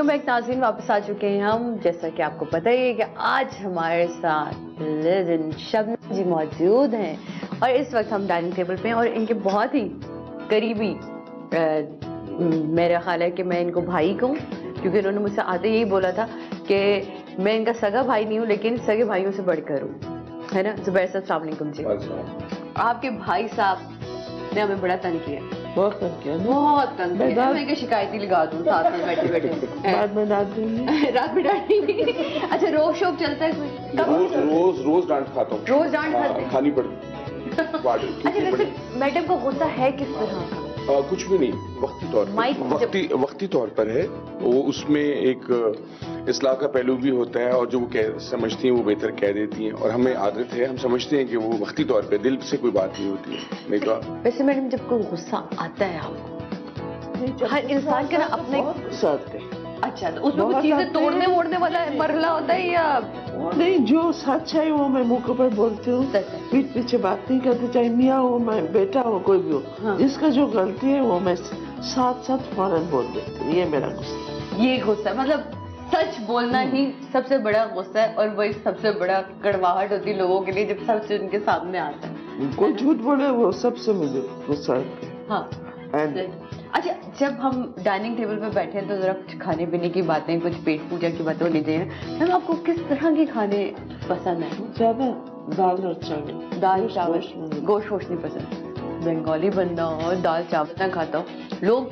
Welcome back नाज़रीन, वापस आ चुके हैं हम। जैसा कि आपको पता ही है कि आज हमारे साथ लेजेंड शबनम जी मौजूद हैं और इस वक्त हम डाइनिंग टेबल पे हैं और इनके बहुत ही करीबी मेरा ख्याल है कि मैं इनको भाई कहूँ, क्योंकि उन्होंने मुझसे आते यही बोला था कि मैं इनका सगा भाई नहीं हूँ लेकिन सगे भाइयों से बढ़कर हूँ, है ना। ज़ुबैर साहब अस्सलाम वालेकुम जी। आपके भाई साहब ने हमें बड़ा तंग किया, बहुत तंग किया, बहुत तंग किया। मैं क्या शिकायती लगा दूं साथ में बैठे बैठे। बाद में डांट दूंगी, रात में डांटेंगी। अच्छा, रोज शोक चलता है कोई? रोज डांट खाता हूँ। रोज डांट खाते हैं? खानी पड़ती। अच्छा, वैसे मैडम को गुस्सा है किस तरह का? कुछ भी नहीं, वक्ती तौर पर वक्ती तौर पर है वो। उसमें एक इस्लाह का पहलू भी होता है और जो वो समझती हैं वो बेहतर कह देती हैं और हमें आदत है, हम समझते हैं कि वो वक्ती तौर पे, दिल से कोई बात नहीं होती है। नहीं तो वैसे मैडम जब कोई गुस्सा आता है आपको, हर इंसान का ना अपने गुस्सा आता है। अच्छा, तो उसमें कुछ चीजें तोड़ने वोड़ने वाला मरला होता है या नहीं? जो सच है वो मैं मुंह पर बोलती हूँ, पीठ पीछे बात नहीं करती, चाहे मियाँ हो, मैं बेटा हो, कोई भी हो। हाँ। जिसका जो गलती है वो मैं साथ साथ फौरन बोल देती हूँ। ये मेरा गुस्सा, ये गुस्सा मतलब सच बोलना ही सबसे बड़ा गुस्सा है और वही सबसे बड़ा कड़वाहट होती है लोगों के लिए जब सच उनके सामने आता है। कोई झूठ बोले वो सबसे मुझे गुस्सा है। हाँ। अच्छा, जब हम डाइनिंग टेबल पे बैठे हैं तो जरा कुछ खाने पीने की बातें, कुछ पेट पूजा की बातें होनी चाहिए। मैम, आपको किस तरह के खाने पसंद है? ज्यादा दाल और चावल। दाल चावल, गोश्त वोश्त नहीं पसंद? बंगाली बंदा और दाल चावल ना खाता हो, लोग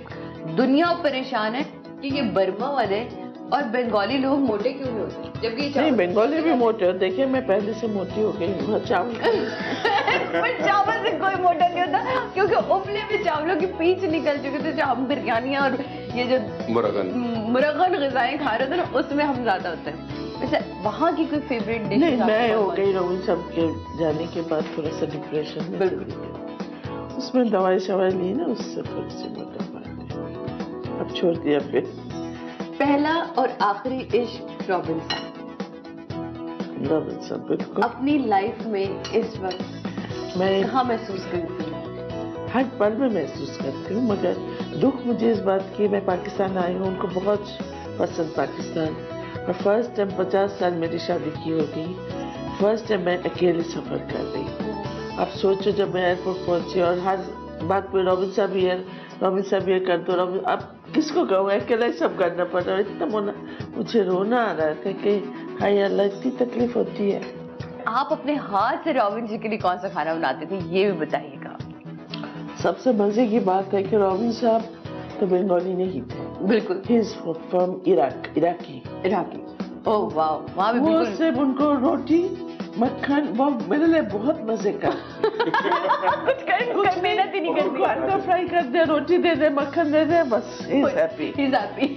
दुनिया परेशान है कि ये बर्मा वाले और बंगाली लोग मोटे क्यों नहीं होते, जबकि नहीं बंगाली भी मोटे हो। देखिए मैं पहले से मोटी हो गई, चावल चावल से कोई मोटा नहीं होता क्योंकि उबले हुए चावलों की पीच निकल चुके थे। जो हम बिरयानी और ये जो मुरगन ग़िज़ाएं खा रहे थे ना, उसमें हम ज्यादा होते हैं। वैसे वहाँ की कोई फेवरेट डिश? नहीं, मैं हो गई रोहित सब के जाने के बाद थोड़ा सा डिप्रेशन में, उसमें दवाई शवाई ली ना, उससे थोड़ी सी मोटा पाई, अब छोड़ दिया। फिर पहला और आखिरी इश्क रॉबिन्सन। बिल्कुल। अपनी लाइफ में इस वक्त मैं कहाँ महसूस करती हूँ? हर पल में महसूस करती हूँ, मगर दुख मुझे इस बात की, मैं पाकिस्तान आई हूँ, उनको बहुत पसंद पाकिस्तान, और फर्स्ट टाइम 50 साल मेरी शादी की होगी, फर्स्ट टाइम मैं अकेले सफर कर रही हूँ। अब सोचो जब मैं एयरपोर्ट पहुंची और हर बात पे रॉबिन साहब ये कर दो, अब किसको कहूँ, अकेले सब करना पड़ रहा है। इतना मुझे रोना आ रहा था कि हाय अल्लाह, इतनी तकलीफ होती है। आप अपने हाथ से रॉबिन जी के लिए कौन सा खाना बनाते थे, ये भी बताइएगा। सबसे मजे की बात है कि रॉबिन साहब तो बंगाली नहीं थे, बिल्कुल, ही इज फ्रॉम इराकी। ओह वाह, वहाँ भी वो सिर्फ उनको रोटी मक्खन, वो मेरे लिए बहुत मजे का कुछ मेहनत ही नहीं करती। अंडा फ्राई कर दे, रोटी दे दे, मक्खन दे दे, बस ही इज हैप्पी।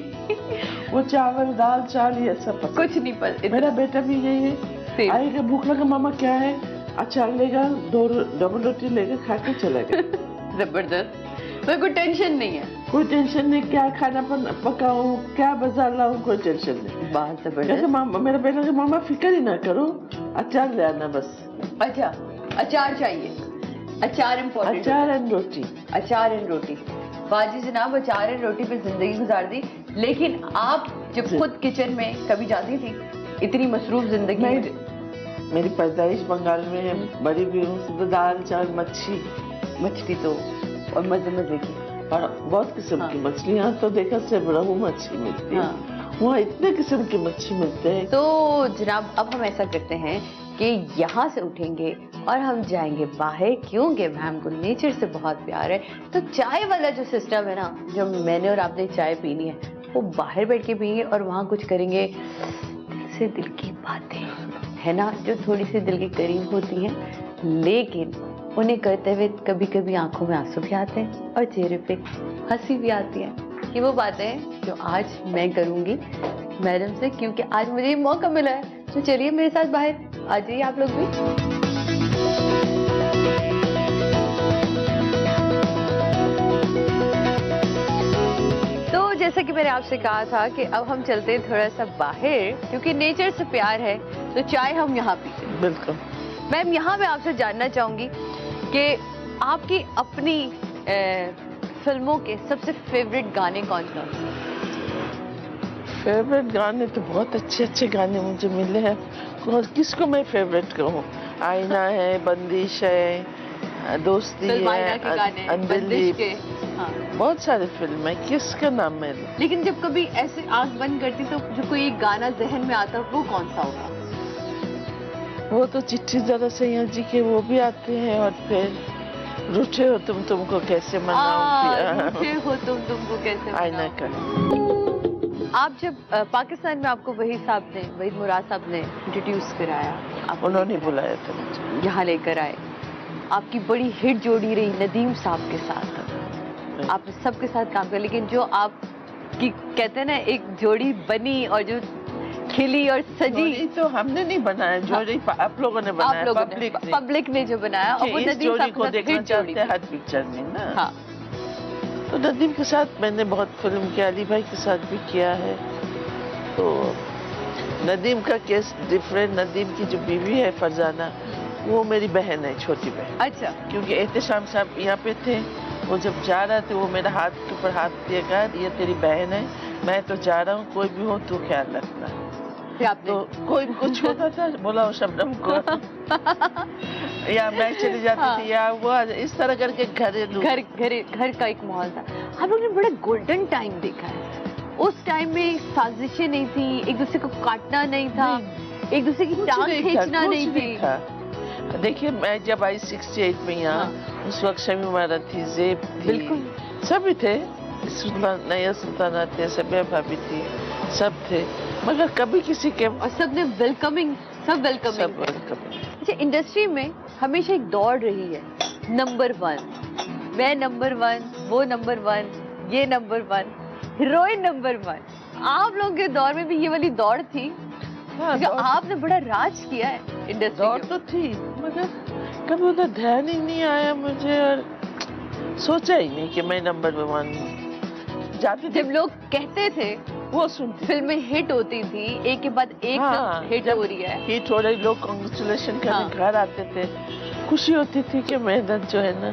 वो चावल दाल चाल ये सब कुछ नहीं पसंद। मेरा बेटा भी यही है, आएगा भूख लगा, मामा क्या है, अचार लेगा, 2 डबल रोटी लेगा, खा के चलेगा। जबरदस्त, कोई टेंशन नहीं है। कोई टेंशन नहीं, क्या खाना पकाऊं, क्या बाजार लाऊं, कोई टेंशन नहीं। बहुत जबरदस्त। मामा, मेरा बेटा का मामा फिक्र ही ना करो, अचार ले आना बस। अच्छा, अचार चाहिए, अचार इम्पोर्टेंट। अचार एंड रोटी, अचार एंड रोटी। बाजी जनाब, अचार एंड रोटी पे जिंदगी गुजार दी। लेकिन आप जब खुद किचन में कभी जाती थी, इतनी मसरूफ जिंदगी में? मेरी पैदाइश बंगाल में है, बड़ी भी हूँ, तो दाल चावल मछली तो और मजे मजे की और बहुत किस्म की मछलियाँ तो देखा से रहू मच्छी मिलती है। वहाँ इतने किस्म की मच्छी मिलते हैं। तो जनाब, अब हम ऐसा करते हैं कि यहाँ से उठेंगे और हम जाएंगे बाहर, क्योंकि मैम को नेचर से बहुत प्यार है। तो चाय वाला जो सिस्टम है ना, जो मैंने और आपने चाय पीनी है, वो बाहर बैठ के पियेंगे और वहाँ कुछ करेंगे दिल से दिल की बातें, है ना, जो थोड़ी सी दिल के करीब होती हैं, लेकिन उन्हें करते हुए कभी कभी आंखों में आंसू भी आते हैं और चेहरे पे हंसी भी आती है। ये वो बातें हैं जो आज मैं करूँगी मैडम से, क्योंकि आज मुझे ये मौका मिला है। तो चलिए मेरे साथ बाहर आ जाइए आप लोग भी। तो जैसा कि मैंने आपसे कहा था कि अब हम चलते हैं थोड़ा सा बाहर, क्योंकि नेचर से प्यार है तो चाय हम यहाँ पीते हैं। बिल्कुल। मैम, यहाँ मैं आपसे जानना चाहूंगी कि आपकी अपनी फिल्मों के सबसे फेवरेट गाने कौन कौन से? फेवरेट गाने तो बहुत अच्छे अच्छे गाने मुझे मिले हैं। और किसको मैं फेवरेट कहूँ? आईना है, बंदिश है, दोस्ती है, के गाने, अंजलि बंदिश के, हाँ। बहुत सारे फिल्म है, किसका नाम मैं लूं? लेकिन जब कभी ऐसे आंख बंद करती तो जो कोई एक गाना जहन में आता वो कौन सा होगा? वो तो चिट्ठी जरा सैया जी के वो भी आते हैं, और फिर रूठे हो तुमको कैसे मनाऊं, रूठे हो तुमको कैसे आईना का। आप जब पाकिस्तान में आपको वहीद मुराद साहब ने इंट्रोड्यूस कराया, उन्होंने बुलाया था मुझे, यहाँ लेकर आए, आपकी बड़ी हिट जोड़ी रही नदीम साहब के साथ, आपने सबके साथ काम किया, लेकिन जो आप की कहते हैं ना एक जोड़ी बनी और जो खिली और सजी, तो हमने नहीं बनाया, जोड़ी आप लोगों ने बनाया, पब्लिक ने जो बनाया, और वो नदीम साहब को देखना चाहते हैं हर पिक्चर में ना। हाँ। तो नदीम के साथ मैंने बहुत फिल्म किया, अली भाई के साथ भी किया है। तो नदीम का केस डिफरेंट, नदीम की जो बीवी है फरजाना, वो मेरी बहन है, छोटी बहन। अच्छा। क्योंकि एहतशाम साहब यहाँ पे थे, वो जब जा रहा थे वो मेरे हाथ के ऊपर हाथ दिया, कहा ये तेरी बहन है, मैं तो जा रहा हूँ, कोई भी हो तू ख्याल रखना। तो कोई कुछ होता था बोला वो शबनम को या मैं चली जाती थी, या वो इस तरह करके घर का एक माहौल था। हम लोग ने बड़ा गोल्डन टाइम देखा है। उस टाइम में साजिशें नहीं थी, एक दूसरे को काटना नहीं था, एक दूसरे की टांग खींचना नहीं थी। देखिए मैं जब आई 68 में यहाँ, उस वक्त शमी मारा थी, जेब थी, बिल्कुल सभी थे, नया सुल्ताना थे, सबिया भाभी थी, सब थे, मगर कभी किसी के, और सबने वेलकमिंग। अच्छा, इंडस्ट्री में हमेशा एक दौड़ रही है, नंबर 1, मैं नंबर 1, वो नंबर 1, ये नंबर 1, हीरोइन नंबर 1। आप लोगों के दौर में भी ये वाली दौड़ थी? हाँ, आपने बड़ा राज किया है इंडस्ट्री। दौड़ तो थी, मगर कभी उधर ध्यान ही नहीं आया मुझे, और सोचा ही नहीं कि मैं नंबर 1 हूँ। जाते जब लोग कहते थे वो सुनती, फिल्में हिट होती थी, एक के बाद एक हिट हो रही है, हिट हो रही, लोग कांग्रेचुलेशन करने घर आते थे, खुशी होती थी कि मेहनत जो है ना,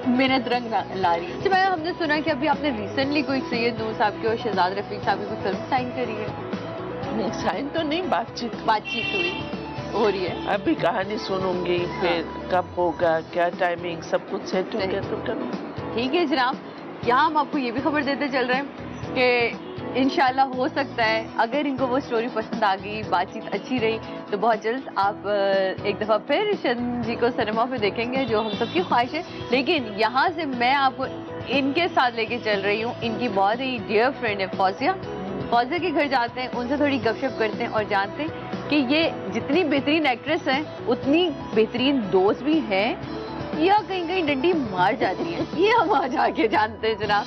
मेहनत रंग ला रही है। अच्छा, हमने सुना कि अभी आपने रिसेंटली कोई सैयद नूर साहब की और शहजाद रफीक साहब की फिल्म साइन करी है? नहीं, साइन तो नहीं, बातचीत हुई, हो रही है। अभी कहानी सुनूंगी, फिर कब होगा, क्या टाइमिंग, सब कुछ सेट हो गया तो करूँ। ठीक है जनाब, यहाँ हम आपको ये भी खबर देते चल रहे हैं कि इंशाल्लाह हो सकता है अगर इनको वो स्टोरी पसंद आ गई, बातचीत अच्छी रही, तो बहुत जल्द आप एक दफ़ा फिर शन जी को सिनेमा पे देखेंगे, जो हम सबकी ख्वाहिश है। लेकिन यहाँ से मैं आपको इनके साथ लेके चल रही हूँ, इनकी बहुत ही डियर फ्रेंड है फौजिया के घर जाते हैं, उनसे थोड़ी गपशप करते हैं और जानते हैं कि ये जितनी बेहतरीन एक्ट्रेस हैं उतनी बेहतरीन दोस्त भी हैं, या कहीं कहीं डंडी मार जाती है। ये हम आज आके जानते हैं जनाब।